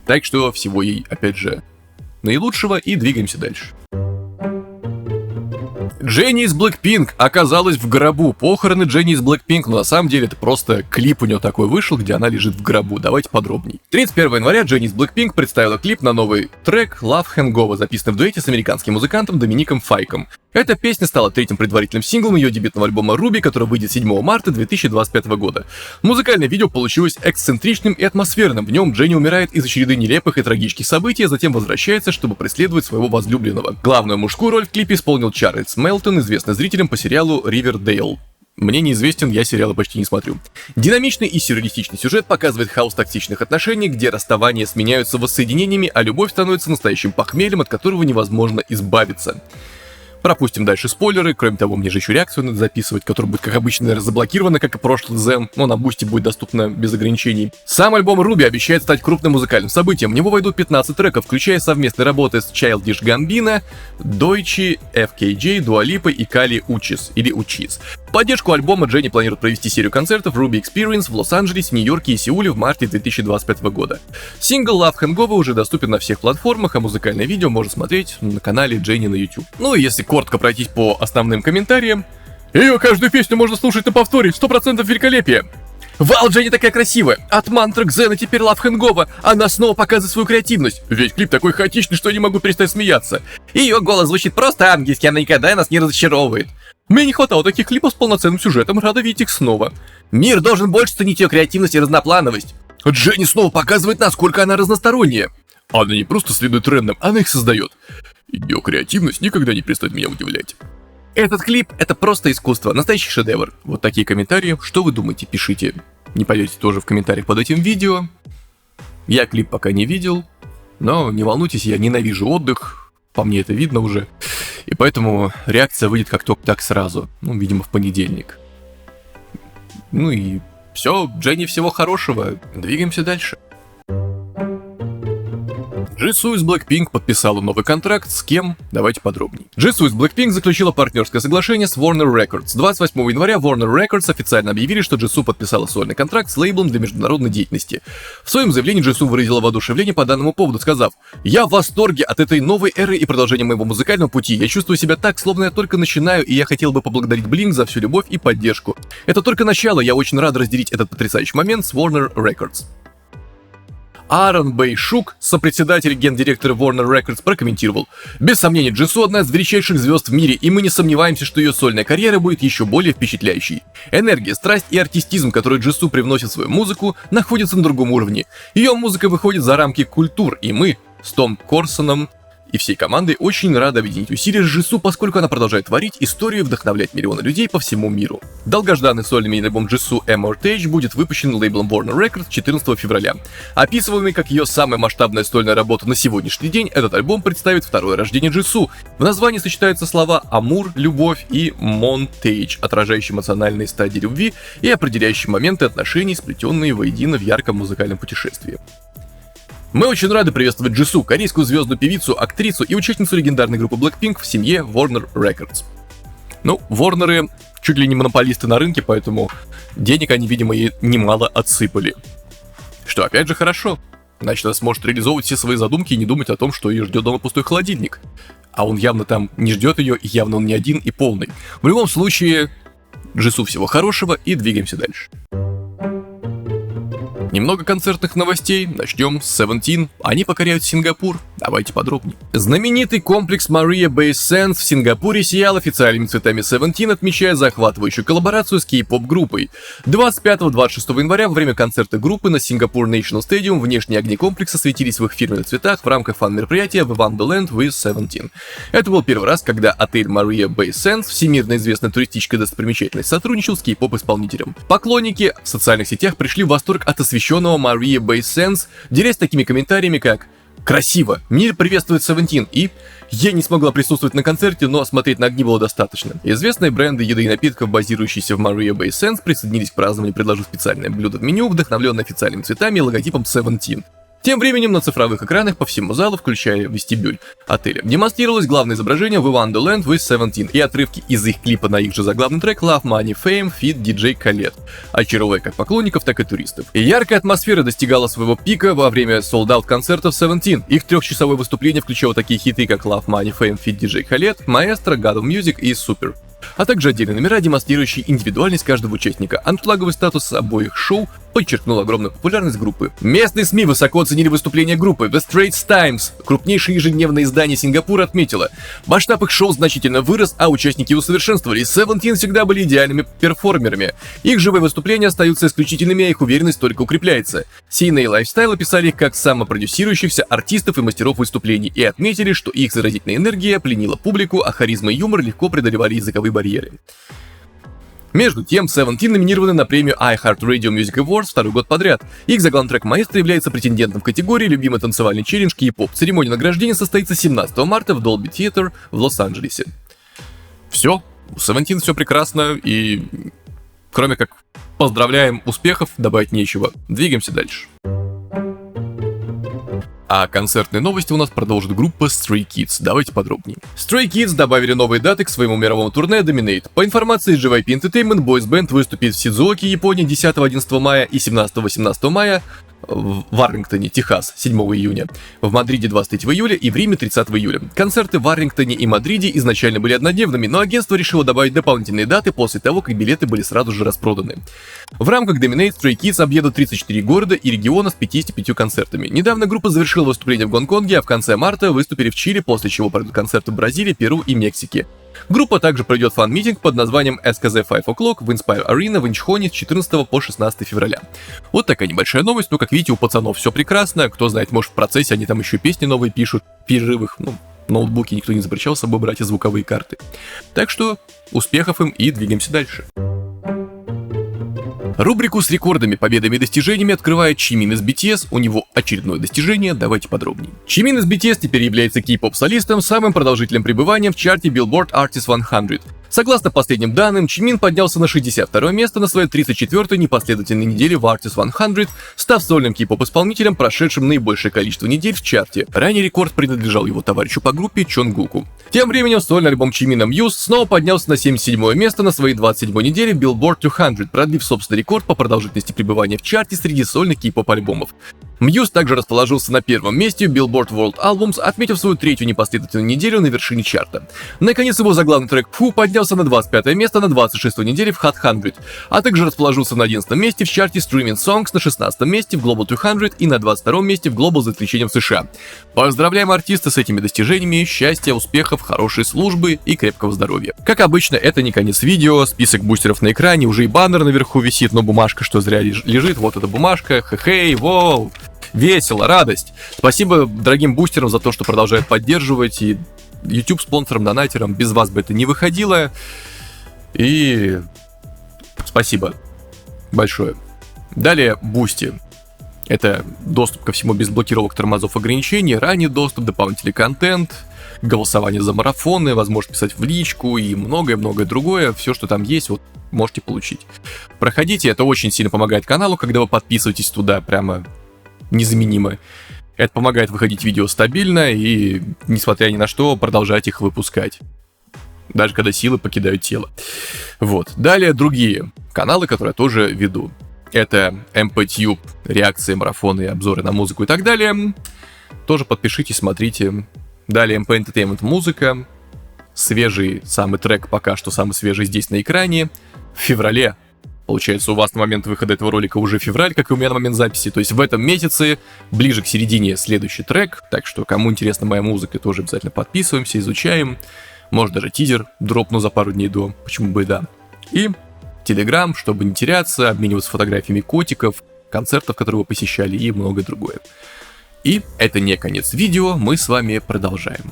Так что всего ей, опять же, наилучшего и двигаемся дальше. Дженни из Blackpink оказалась в гробу. Похороны Дженни из Blackpink, но на самом деле это просто клип у нее такой вышел, где она лежит в гробу. Давайте подробней. 31 января Дженни из Blackpink представила клип на новый трек Love Hangover, записанный в дуэте с американским музыкантом Домиником Файком. Эта песня стала третьим предварительным синглом ее дебютного альбома Ruby, который выйдет 7 марта 2025 года. Музыкальное видео получилось эксцентричным и атмосферным. В нем Дженни умирает из-за череды нелепых и трагических событий, а затем возвращается, чтобы преследовать своего возлюбленного. Главную мужскую роль в клипе исполнил Чарльз Мелтон, известный зрителям по сериалу Ривердейл. Мне неизвестен, я сериалы почти не смотрю. Динамичный и сюрреалистичный сюжет показывает хаос токсичных отношений, где расставания сменяются воссоединениями, а любовь становится настоящим похмельем, от которого невозможно избавиться. Пропустим дальше спойлеры, кроме того, мне же еще реакцию надо записывать, которая будет, как обычно, наверное, заблокирована, как и прошлый Zen, но на Бусти будет доступна без ограничений. Сам альбом Ruby обещает стать крупным музыкальным событием, в него войдут 15 треков, включая совместные работы с Childish Gambino, Doechii, FKJ, Dua Lipa и Kali Uchis, или Uchis. В поддержку альбома Дженни планирует провести серию концертов Ruby Experience в Лос-Анджелесе, Нью-Йорке и Сеуле в марте 2025 года. Сингл Love Hangover уже доступен на всех платформах, а музыкальное видео можно смотреть на канале Дженни на YouTube. Ну и если коротко пройтись по основным комментариям. Ее каждую песню можно слушать на повторе, 100% великолепие. Вау, Дженни такая красивая! От мантры к Зену теперь Love Hangover, она снова показывает свою креативность. Ведь клип такой хаотичный, что я не могу перестать смеяться. Ее голос звучит просто ангельски, она никогда нас не разочаровывает. Мне не хватало таких клипов с полноценным сюжетом, рада видеть их снова. Мир должен больше ценить ее креативность и разноплановость. Дженни снова показывает, насколько она разносторонняя. Она не просто следует трендам, она их создает. Ее креативность никогда не перестает меня удивлять. Этот клип — это просто искусство, настоящий шедевр. Вот такие комментарии. Что вы думаете, пишите. Не поверьте тоже в комментариях под этим видео. Я клип пока не видел, но не волнуйтесь, я ненавижу отдых. По мне это видно уже. И поэтому реакция выйдет как только так сразу. Ну, видимо, в понедельник. Ну и все, Дженни, всего хорошего. Двигаемся дальше. Jisoo из Blackpink подписала новый контракт с кем? Давайте подробнее. Jisoo из Blackpink заключила партнерское соглашение с Warner Records. 28 января Warner Records официально объявили, что Jisoo подписала сольный контракт с лейблом для международной деятельности. В своем заявлении Jisoo выразила воодушевление по данному поводу, сказав: «Я в восторге от этой новой эры и продолжения моего музыкального пути. Я чувствую себя так, словно я только начинаю, и я хотел бы поблагодарить Blink за всю любовь и поддержку. Это только начало, я очень рад разделить этот потрясающий момент с Warner Records». Аарон Бэйшук, сопредседатель и гендиректор Warner Records, прокомментировал: «Без сомнения, Jisoo одна из величайших звезд в мире, и мы не сомневаемся, что ее сольная карьера будет еще более впечатляющей. Энергия, страсть и артистизм, которые Jisoo привносит в свою музыку, находятся на другом уровне. Ее музыка выходит за рамки культур, и мы с Том Корсоном и всей командой очень рады объединить усилия с Jisoo, поскольку она продолжает творить историю и вдохновлять миллионы людей по всему миру». Долгожданный сольный мини-альбом Jisoo Immortage будет выпущен лейблом Warner Records 14 февраля. Описываемый как ее самая масштабная сольная работа на сегодняшний день, этот альбом представит второе рождение Jisoo. В названии сочетаются слова «амур», «любовь» и «монтейдж», отражающие эмоциональные стадии любви и определяющие моменты отношений, сплетенные воедино в ярком музыкальном путешествии. Мы очень рады приветствовать Jisoo, корейскую звездную певицу, актрису и участницу легендарной группы Blackpink в семье Warner Records. Ну, Warner'ы чуть ли не монополисты на рынке, поэтому денег они, видимо, ей немало отсыпали. Что, опять же, хорошо. Значит, она сможет реализовывать все свои задумки и не думать о том, что ее ждет дома пустой холодильник. А он явно там не ждет ее, и явно он не один и полный. В любом случае, Jisoo всего хорошего и двигаемся дальше. Немного концертных новостей, начнем с Seventeen. Они покоряют Сингапур. Давайте подробнее. Знаменитый комплекс Marina Bay Sands в Сингапуре сиял официальными цветами Seventeen, отмечая захватывающую коллаборацию с кей-поп группой. 25-26 января во время концерта группы на Singapore National Stadium внешние огни комплекса светились в их фирменных цветах в рамках фан-мероприятия The Wonderland with Seventeen. Это был первый раз, когда отель Marina Bay Sands, всемирно известная туристическая достопримечательность, сотрудничал с кей-поп-исполнителем. Поклонники в социальных сетях пришли в восторг от освещенного Marina Bay Sands, делясь такими комментариями, как: «Красиво! Мир приветствует Seventeen!» и «Я не смогла присутствовать на концерте, но смотреть на огни было достаточно». Известные бренды еды и напитков, базирующиеся в Marina Bay Sands, присоединились к празднованию, предложив специальное блюдо в меню, вдохновленное официальными цветами и логотипом Seventeen. Тем временем на цифровых экранах по всему залу, включая вестибюль отеля, демонстрировалось главное изображение We Wonderland with 17 и отрывки из их клипа на их же заглавный трек Love Money Fame feat. DJ Khaled, очаровывая как поклонников, так и туристов. И яркая атмосфера достигала своего пика во время sold-out концертов 17. Их трехчасовое выступление включало такие хиты, как Love Money Fame feat. DJ Khaled, Maestro, God of Music и Super. А также отдельные номера, демонстрирующие индивидуальность каждого участника. Аншлаговый статус обоих шоу подчеркнул огромную популярность группы. Местные СМИ высоко оценили выступление группы. The Straits Times, крупнейшее ежедневное издание Сингапура, отметило: масштаб их шоу значительно вырос, а участники усовершенствовались. 17 всегда были идеальными перформерами. Их живые выступления остаются исключительными, а их уверенность только укрепляется. CNN и Lifestyle описали их как самопродюсирующихся артистов и мастеров выступлений и отметили, что их заразительная энергия пленила публику, а харизма и юмор легко преодолевали языковые барьеры. Между тем, 17 номинированы на премию iHeartRadio Music Awards второй год подряд. Их заглавный трек Maestro является претендентом в категории «Любимый танцевальный челлендж Кей-поп». Церемония награждения состоится 17 марта в Dolby Theatre в Лос-Анджелесе. Все, у 17 все прекрасно, и кроме как поздравляем, успехов, добавить нечего. Двигаемся дальше. А концертные новости у нас продолжит группа Stray Kids. Давайте подробнее. Stray Kids добавили новые даты к своему мировому турне Dominate. По информации JYP Entertainment, Boys Band выступит в Сидзуоки, Япония 10-11 мая и 17-18 мая, в Арлингтоне, Техас, 7 июня, в Мадриде 23 июля и в Риме 30 июля. Концерты в Арлингтоне и Мадриде изначально были однодневными, но агентство решило добавить дополнительные даты после того, как билеты были сразу же распроданы. В рамках Dominate Stray Kids объедут 34 города и региона с 55 концертами. Недавно группа завершила выступление в Гонконге, а в конце марта выступили в Чили, после чего пройдут концерты в Бразилии, Перу и Мексике. Группа также пройдет фан-митинг под названием SKZ 5 O'Clock в Inspire Arena в Инчхоне с 14 по 16 февраля. Вот такая небольшая новость, но как видите, у пацанов все прекрасно, кто знает, может в процессе они там еще песни новые пишут, в перерывах, ноутбуки никто не запрещал с собой брать и звуковые карты. Так что успехов им и двигаемся дальше. Рубрику с рекордами, победами и достижениями открывает Чимин из BTS, у него очередное достижение, давайте подробнее. Чимин из BTS теперь является кей-поп-солистом с самым продолжительным пребыванием в чарте Billboard Artist 100. Согласно последним данным, Чимин поднялся на 62 место на своей 34-й непоследовательной неделе в Artist 100, став сольным кей-поп-исполнителем, прошедшим наибольшее количество недель в чарте. Ранее рекорд принадлежал его товарищу по группе Чонгуку. Тем временем сольный альбом Чимина Muse снова поднялся на 77 место на своей 27-й неделе Billboard 200, продлив собственный рекорд по продолжительности пребывания в чарте среди сольных кей-поп-альбомов. Muse также расположился на первом месте Billboard World Albums, отметив свою третью непоследовательную неделю на вершине чарта. Наконец, его заглавный трек Who поднялся на 25 место на 26-й неделе в Hot 100, а также расположился на 11 месте в чарте Streaming Songs, на 16 месте в Global 200 и на 22 месте в Global за исключением США. Поздравляем артиста с этими достижениями, счастья, успехов, хорошей службы и крепкого здоровья. Как обычно, это не конец видео, список бустеров на экране, уже и баннер наверху висит, но бумажка, что зря лежит, вот эта бумажка, хе-хей, воу. Весело, радость. Спасибо дорогим бустерам за то, что продолжают поддерживать, и YouTube спонсорам, донатерам. Без вас бы это не выходило. И спасибо большое. Далее Boosty. Это доступ ко всему без блокировок, тормозов, ограничений, ранний доступ, дополнительный контент, голосование за марафоны, возможность писать в личку и многое-многое другое. Все, что там есть, вот можете получить. Проходите, это очень сильно помогает каналу, когда вы подписываетесь туда, прямо незаменимо. Это помогает выходить видео стабильно и, несмотря ни на что, продолжать их выпускать. Даже когда силы покидают тело. Вот. Далее другие каналы, которые я тоже веду. Это MPTube, реакции, марафоны, обзоры на музыку и так далее. Тоже подпишитесь, смотрите. Далее MP Entertainment музыка. Свежий самый трек, пока что самый свежий здесь на экране. В феврале. Получается, у вас на момент выхода этого ролика уже февраль, как и у меня на момент записи. То есть в этом месяце, ближе к середине, следующий трек. Так что, кому интересна моя музыка, тоже обязательно подписываемся, изучаем. Может, даже тизер дропну за пару дней до, почему бы и да. И Telegram, чтобы не теряться, обмениваться фотографиями котиков, концертов, которые вы посещали, и многое другое. И это не конец видео, мы с вами продолжаем.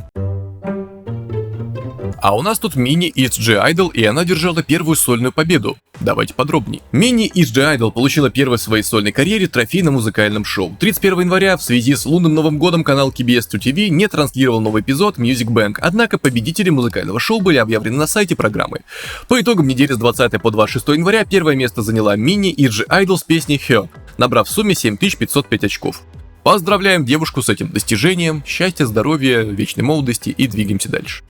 А у нас тут Мини ESG Idol, и она держала первую сольную победу. Давайте подробнее. Мини ESG Idol получила первой в своей сольной карьере трофей на музыкальном шоу. 31 января в связи с лунным Новым годом канал KBS 2 TV не транслировал новый эпизод Music Bank, однако победители музыкального шоу были объявлены на сайте программы. По итогам недели с 20 по 26 января первое место заняла Мини ESG Idol с песней Her, набрав в сумме 7505 очков. Поздравляем девушку с этим достижением, счастья, здоровья, вечной молодости и двигаемся дальше.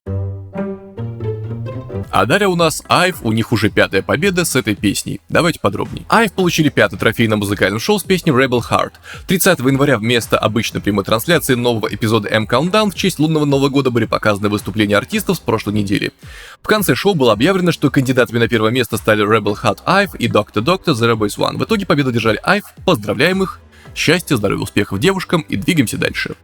А далее у нас IVE, у них уже 5-я победа с этой песней. Давайте подробнее. IVE получили 5-й трофей на музыкальном шоу с песней Rebel Heart. 30 января вместо обычной прямой трансляции нового эпизода M Countdown в честь лунного Нового года были показаны выступления артистов с прошлой недели. В конце шоу было объявлено, что кандидатами на первое место стали Rebel Heart IVE и Dr. Zero Base One. В итоге победу держали IVE, поздравляем их, счастья, здоровья, успехов девушкам и двигаемся дальше.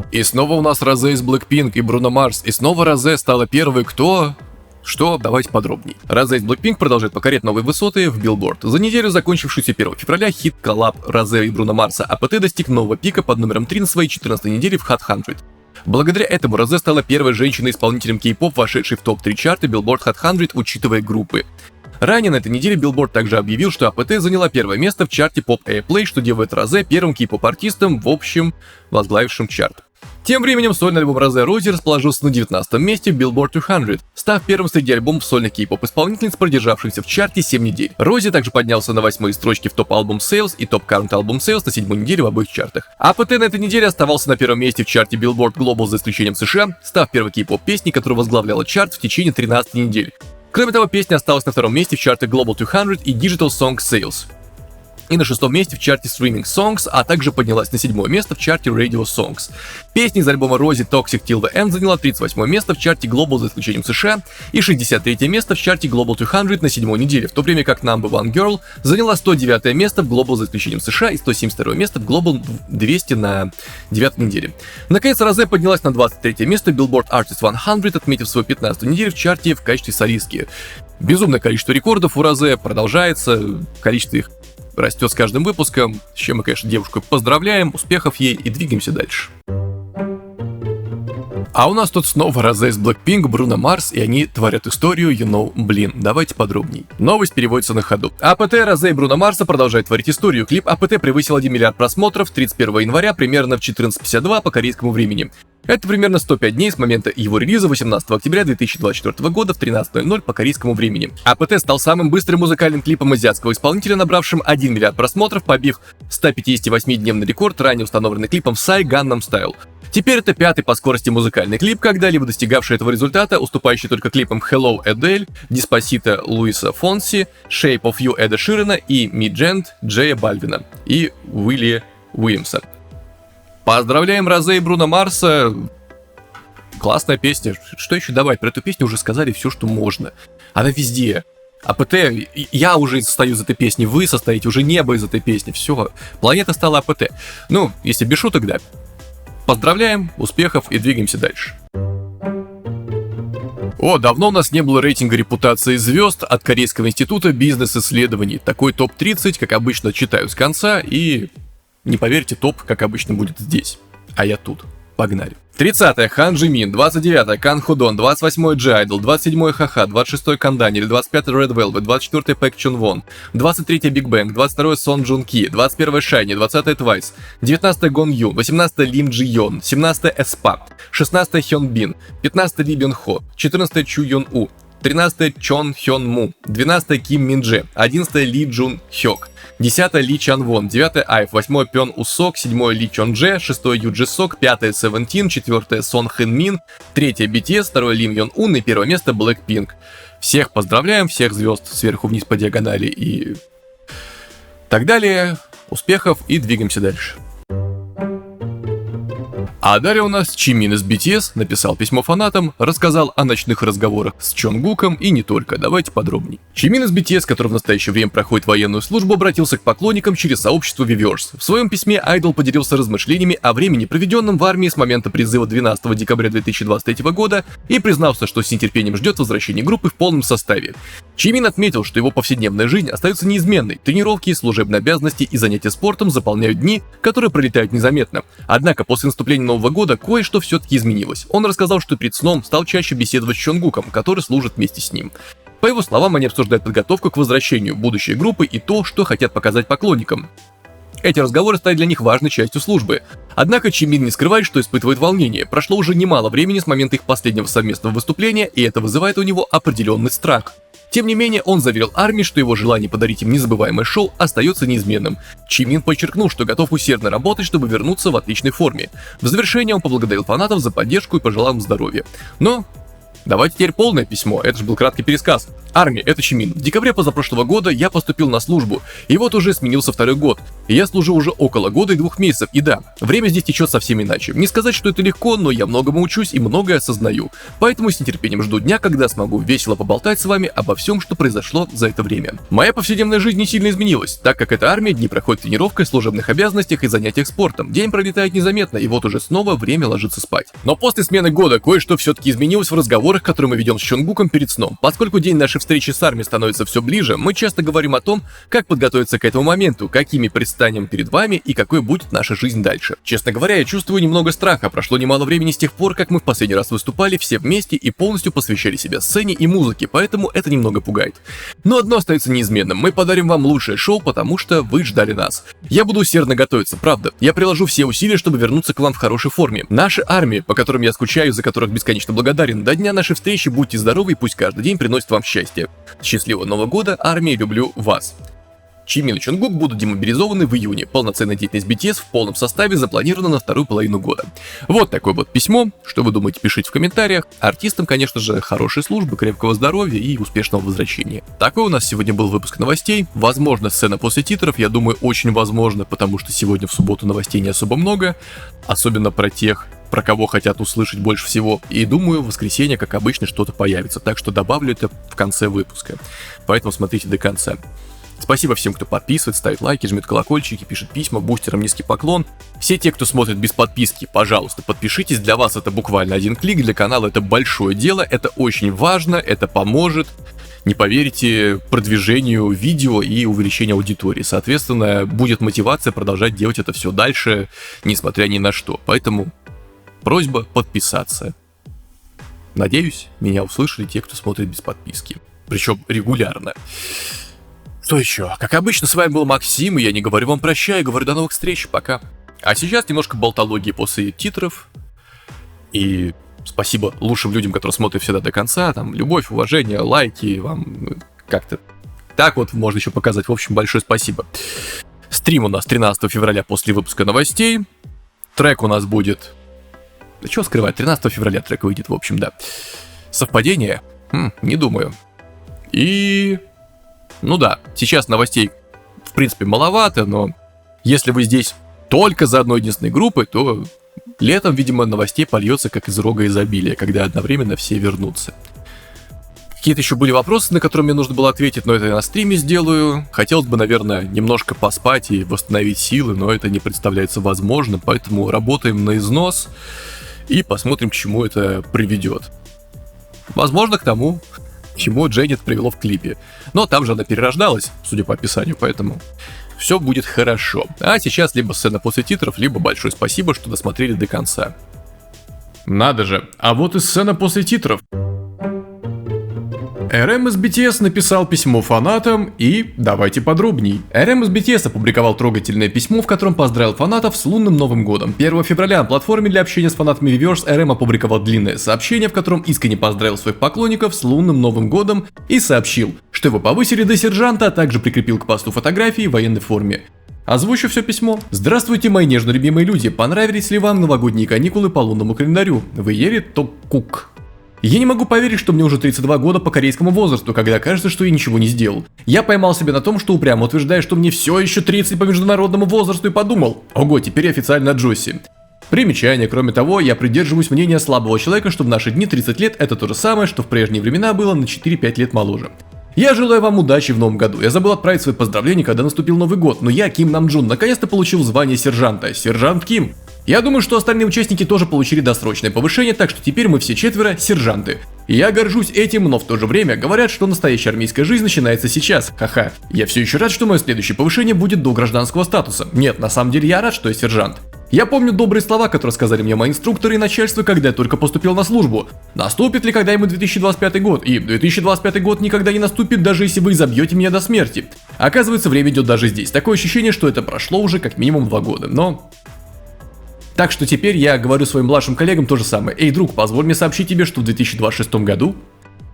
И снова у нас Розе из Blackpink и Бруно Марс, и снова Розе стала первой, кто... Что? Давайте подробней. Розе из Blackpink продолжает покорять новые высоты в Billboard. За неделю, закончившуюся 1 февраля, хит-коллаб Розе и Бруно Марса АПТ достиг нового пика под номером 3 на своей 14-й неделе в Hot 100. Благодаря этому Розе стала первой женщиной-исполнителем кей-поп, вошедшей в топ-3 чарта Billboard Hot 100, учитывая группы. Ранее на этой неделе Billboard также объявил, что АПТ заняла первое место в чарте Pop Airplay, что делает Розе первым кей-поп-артистом в общем возглавившим чарт. Тем временем сольный альбом Розе Рози расположился на 19-м месте в Billboard 200, став первым среди альбомов сольных кей-поп-исполнительниц, продержавшихся в чарте 7 недель. Рози также поднялся на 8-й строчке в Top Album Sales и Top Current Album Sales на 7-й неделе в обоих чартах. АПТ на этой неделе оставался на первом месте в чарте Billboard Global за исключением США, став первой кей-поп-песней, которая возглавляла чарт в течение 13 недель. Кроме того, песня осталась на втором месте в чартах Global 200 и Digital Song Sales. И на 6-м месте в чарте Streaming Songs, а также поднялась на 7-е место в чарте Radio Songs. Песня из альбома Рози Toxic Till the End заняла 38-е место в чарте Global за исключением США и 63-е место в чарте Global 200 на 7-й неделе, в то время как Number One Girl заняла 109-е место в Global за исключением США и 172-е место в Global 200 на 9-й неделе. Наконец, Розе поднялась на 23-е место в Billboard Artist 100, отметив свою 15-ю неделю в чарте в качестве солистки. Безумное количество рекордов у Розе продолжается, количество их растет с каждым выпуском, с чем мы, конечно, девушку поздравляем, успехов ей и двигаемся дальше. А у нас тут снова Розе из Blackpink, Бруно Марс, и они творят историю, блин, давайте подробней. Новость переводится на ходу. АПТ, Розе и Бруно Марса продолжают творить историю. Клип АПТ превысил 1 миллиард просмотров 31 января примерно в 14:52 по корейскому времени. Это примерно 105 дней с момента его релиза 18 октября 2024 года в 13:00 по корейскому времени. АПТ стал самым быстрым музыкальным клипом азиатского исполнителя, набравшим 1 миллиард просмотров, побив 158-дневный рекорд, ранее установленный клипом Psy Gangnam Style. Теперь это 5-й по скорости музыкальный клип, когда-либо достигавший этого результата, уступающий только клипам Hello Adele, Despacito Луиса Фонси, Shape of You Эда Ширана и Me Gent Джея Бальвина и Уилли Уильямса. Поздравляем Розе и Бруно Марса. Классная песня. Что еще добавить? Про эту песню уже сказали все, что можно. Она везде. АПТ, я уже состою из этой песни, вы состоите, уже небо из этой песни. Все, планета стала АПТ. Ну, если без шуток, да. Поздравляем, успехов и двигаемся дальше. О, давно у нас не было рейтинга репутации звезд от Корейского института бизнес-исследований. Такой топ-30, как обычно, читаю с конца, и не поверьте, топ, как обычно, будет здесь. А я тут. Погнали. 30-я Хан Джимин, 29-я Кан Ходон, 28-й G-Idol, 27-й Хаха, 26-й Канданель, 25-й Red Velvet, 24-й Пэк Чун Вон, 23-й Big Bang, 22-й Сон Джун Ки, 21-й Shiny, 20-й Twice, 19-й Гон Ю, 18-й Лим Джи Йон, 17-й Эспа, 16-й Хён Бин, 15-й Ли Бён Хо, 14-й Чу Йон У, 13-й Чон Хён Му, 12-й Ким Мин Дже, 11-й Ли Джун Хёк, 10-й Ли Чан Вон, 9-й Айв, 8-й Пён Усок, 7-й Ли Чон Дже, 6-й Ю Джи Сок, 5-й Севентин, 4-й Сон Хэн Мин, 3-й BTS, 2-й Лим Йон Ун и 1-е место Blackpink. Всех поздравляем, всех звезд сверху вниз по диагонали и так далее. Успехов и двигаемся дальше. А далее у нас Чимин из BTS написал письмо фанатам, рассказал о ночных разговорах с Чонгуком и не только, давайте подробней. Чимин из BTS, который в настоящее время проходит военную службу, обратился к поклонникам через сообщество Weverse. В своем письме Idol поделился размышлениями о времени, проведенном в армии с момента призыва 12 декабря 2023 года и признался, что с нетерпением ждет возвращения группы в полном составе. Чимин отметил, что его повседневная жизнь остается неизменной, тренировки, служебные обязанности и занятия спортом заполняют дни, которые пролетают незаметно. Однако после наступления Нового года кое-что все-таки изменилось. Он рассказал, что перед сном стал чаще беседовать с Чонгуком, который служит вместе с ним. По его словам, они обсуждают подготовку к возвращению будущей группы и то, что хотят показать поклонникам. Эти разговоры стали для них важной частью службы. Однако Чимин не скрывает, что испытывает волнение. Прошло уже немало времени с момента их последнего совместного выступления, и это вызывает у него определенный страх. Тем не менее, он заверил армии, что его желание подарить им незабываемое шоу остается неизменным. Чимин подчеркнул, что готов усердно работать, чтобы вернуться в отличной форме. В завершение он поблагодарил фанатов за поддержку и пожелал им здоровья. Но давайте теперь полное письмо, это же был краткий пересказ. Армия, это Чимин. В декабре позапрошлого года я поступил на службу, и вот уже сменился второй год. И я служу уже около года и 2 месяцев, и да, время здесь течет совсем иначе. Не сказать, что это легко, но я многому учусь и многое осознаю. Поэтому с нетерпением жду дня, когда смогу весело поболтать с вами обо всем, что произошло за это время. Моя повседневная жизнь не сильно изменилась, так как эта армия, дни проходят тренировкой, служебных обязанностях и занятиях спортом. День пролетает незаметно, и вот уже снова время ложиться спать. Но после смены года кое-что все-таки изменилось в разговорах, которые мы ведем с Чонгуком перед сном. Поскольку день нашей встречи с армией становится все ближе, мы часто говорим о том, как подготовиться к этому моменту, какими предстанем перед вами и какой будет наша жизнь дальше. Честно говоря, я чувствую немного страха. Прошло немало времени с тех пор, как мы в последний раз выступали все вместе и полностью посвящали себя сцене и музыке, поэтому это немного пугает. Но одно остается неизменным: мы подарим вам лучшее шоу, потому что вы ждали нас. Я буду усердно готовиться, правда. Я приложу все усилия, чтобы вернуться к вам в хорошей форме. Наша армия, по которым я скучаю, за которых бесконечно благодарен, до дня нашей встречи будьте здоровы и пусть каждый день приносит вам счастье. Счастливого Нового года, армия, люблю вас. Чимин и Чонгук будут демобилизованы в июне. Полноценная деятельность BTS в полном составе запланирована на вторую половину года. Вот такое вот письмо. Что вы думаете, пишите в комментариях. Артистам, конечно же, хорошей службы, крепкого здоровья и успешного возвращения. Такой у нас сегодня был выпуск новостей. Возможно, сцена после титров. Я думаю, очень возможно, потому что сегодня в субботу новостей не особо много. Особенно про тех, про кого хотят услышать больше всего. И думаю, в воскресенье, как обычно, что-то появится. Так что добавлю это в конце выпуска. Поэтому смотрите до конца. Спасибо всем, кто подписывает, ставит лайки, жмет колокольчики, пишет письма, бустерам низкий поклон. Все те, кто смотрит без подписки, пожалуйста, подпишитесь. Для вас это буквально один клик, для канала это большое дело, это очень важно, это поможет, не поверите, продвижению видео и увеличению аудитории. Соответственно, будет мотивация продолжать делать это все дальше, несмотря ни на что. Поэтому просьба подписаться. Надеюсь, меня услышали те, кто смотрит без подписки. Причем регулярно. Что еще? Как обычно, с вами был Максим, и я не говорю вам прощай, говорю до новых встреч, пока. А сейчас немножко болтологии после титров. И спасибо лучшим людям, которые смотрят всегда до конца. Там любовь, уважение, лайки, вам как-то так вот можно еще показать. В общем, большое спасибо. Стрим у нас 13 февраля после выпуска новостей. Трек у нас будет... Да что скрывать, 13 февраля трек выйдет, в общем, да. Совпадение? Не думаю. И... Ну да, сейчас новостей в принципе маловато, но если вы здесь только за одной единственной группой, то летом, видимо, новостей польется как из рога изобилия, когда одновременно все вернутся. Какие-то еще были вопросы, на которые мне нужно было ответить, но это я на стриме сделаю. Хотелось бы, наверное, немножко поспать и восстановить силы, но это не представляется возможным, поэтому работаем на износ и посмотрим, к чему это приведет. Возможно, к тому, к чему Дженнет привело в клипе. Но там же она перерождалась, судя по описанию, поэтому все будет хорошо. А сейчас либо сцена после титров, либо большое спасибо, что досмотрели до конца. Надо же, а вот и сцена после титров. RM из BTS написал письмо фанатам и давайте подробней. RM из BTS опубликовал трогательное письмо, в котором поздравил фанатов с лунным Новым годом. 1 февраля на платформе для общения с фанатами Weverse RM опубликовал длинное сообщение, в котором искренне поздравил своих поклонников с лунным Новым годом и сообщил, что его повысили до сержанта, а также прикрепил к посту фотографии в военной форме. Озвучу все письмо. Здравствуйте, мои нежно любимые люди, понравились ли вам новогодние каникулы по лунному календарю? Вы ели Токкук. Я не могу поверить, что мне уже 32 года по корейскому возрасту, когда кажется, что я ничего не сделал. Я поймал себя на том, что упрямо утверждаю, что мне все еще 30 по международному возрасту и подумал, ого, теперь официально Джоси. Примечание, кроме того, я придерживаюсь мнения слабого человека, что в наши дни 30 лет это то же самое, что в прежние времена было на 4-5 лет моложе. Я желаю вам удачи в новом году. Я забыл отправить свои поздравления, когда наступил Новый год, но я, Ким Намджун, наконец-то получил звание сержанта. Сержант Ким. Я думаю, что остальные участники тоже получили досрочное повышение, так что теперь мы все четверо сержанты. Я горжусь этим, но в то же время говорят, что настоящая армейская жизнь начинается сейчас. Ха-ха. Я все еще рад, что мое следующее повышение будет до гражданского статуса. Нет, на самом деле я рад, что я сержант. Я помню добрые слова, которые сказали мне мои инструкторы и начальство, когда я только поступил на службу. Наступит ли когда-нибудь 2025 год? И 2025 год никогда не наступит, даже если вы забьете меня до смерти. Оказывается, время идет даже здесь. Такое ощущение, что это прошло уже как минимум 2 года, но... Так что теперь я говорю своим младшим коллегам то же самое. Эй, друг, позволь мне сообщить тебе, что в 2026 году...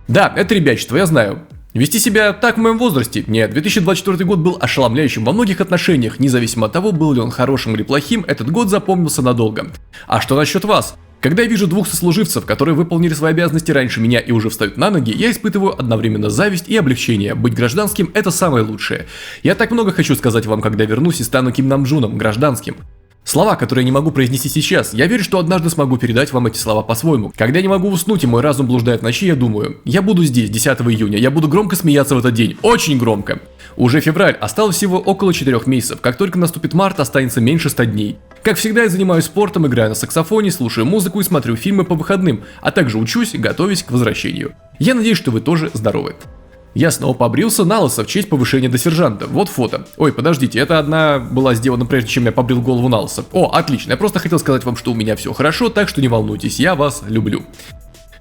Да, это ребячество, я знаю. Вести себя так в моем возрасте? Нет, 2024 год был ошеломляющим во многих отношениях, независимо от того, был ли он хорошим или плохим, этот год запомнился надолго. А что насчет вас? Когда я вижу двух сослуживцев, которые выполнили свои обязанности раньше меня и уже встают на ноги, я испытываю одновременно зависть и облегчение. Быть гражданским – это самое лучшее. Я так много хочу сказать вам, когда вернусь и стану Ким Намджуном, гражданским. Слова, которые я не могу произнести сейчас, я верю, что однажды смогу передать вам эти слова по-своему. Когда я не могу уснуть и мой разум блуждает в ночи, я думаю, я буду здесь 10 июня, я буду громко смеяться в этот день, очень громко. Уже февраль, осталось всего около 4 месяцев, как только наступит март, останется меньше 100 дней. Как всегда, я занимаюсь спортом, играю на саксофоне, слушаю музыку и смотрю фильмы по выходным, а также учусь, готовясь к возвращению. Я надеюсь, что вы тоже здоровы. Я снова побрился на лысо в честь повышения до сержанта. Вот фото. Ой, подождите, это одна была сделана прежде, чем я побрил голову на лысо. О, отлично, я просто хотел сказать вам, что у меня все хорошо, так что не волнуйтесь, я вас люблю.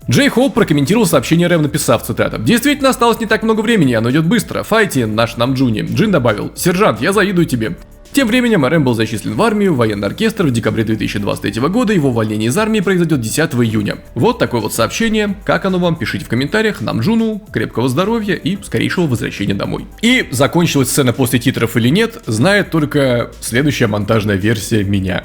Джей Хоуп прокомментировал сообщение Рэм, написав, цитата: «Действительно осталось не так много времени, оно идет быстро. Файте, наш Намджуни». Джин добавил: «Сержант, я завидую тебе». Тем временем Рэм был зачислен в армию, в военный оркестр в декабре 2023 года, его увольнение из армии произойдет 10 июня. Вот такое вот сообщение, как оно вам, пишите в комментариях. Намджуну крепкого здоровья и скорейшего возвращения домой. И закончилась сцена после титров или нет, знает только следующая монтажная версия меня.